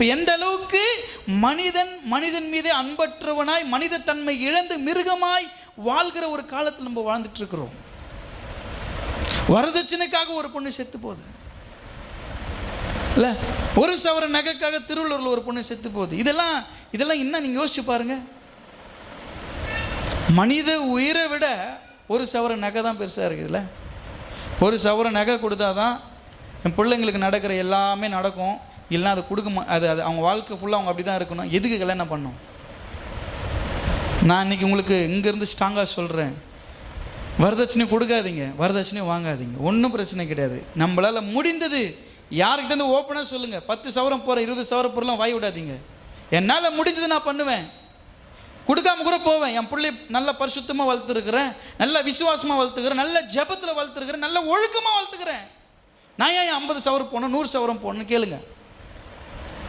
அப்போ எந்த அளவுக்கு மனிதன் மீதே அன்பற்றவனாய் மனித தன்மை இழந்து மிருகமாய் வாழ்கிற ஒரு காலத்தில் நம்ம வாழ்ந்துட்டு இருக்கிறோம். வரதட்சணைக்காக ஒரு பொண்ணு செத்து போகுது இல்ல, ஒரு சவர நகைக்காக திருவள்ளூர்ல ஒரு பொண்ணு செத்து போகுது. இதெல்லாம் என்ன நீங்க யோசிச்சு பாருங்க. மனித உயிரை விட ஒரு சவர நகை தான் பெருசா இருக்குதுல்ல. ஒரு சவர நகை கொடுத்தாதான் என் பிள்ளைங்களுக்கு நடக்கிற எல்லாமே நடக்கும். இல்லைன்னா அது கொடுக்க அது அவங்க வாழ்க்கை ஃபுல்லாக அவங்க அப்படி தான் இருக்கணும். எதுக்கு கல்யாணம் பண்ணணும்? நான் இன்னைக்கு உங்களுக்கு இங்கேருந்து ஸ்ட்ராங்காக சொல்கிறேன், வரதட்சணை கொடுக்காதீங்க, வரதட்சணை வாங்காதீங்க, ஒன்றும் பிரச்சனை கிடையாது. நம்மளால் முடிந்தது யார்கிட்டேருந்து ஓப்பனாக சொல்லுங்கள். 10 சவரம் போகிற 20 சவரம் பொருளாம் வாய் விடாதீங்க. என்னால் முடிஞ்சது நான் பண்ணுவேன், கொடுக்காம கூட போவேன். என் பிள்ளை நல்ல பரிசுத்தமாக வளர்த்துருக்கிறேன், நல்ல விசுவாசமாக வளர்த்துக்கிறேன், நல்ல ஜபத்தில் வளர்த்துருக்கிறேன், நல்ல ஒழுக்கமாக வளர்த்துக்கிறேன். நான் ஏன் 50 சவரம் போகணும் 100 சவரம் போகணும்னு கேளுங்க.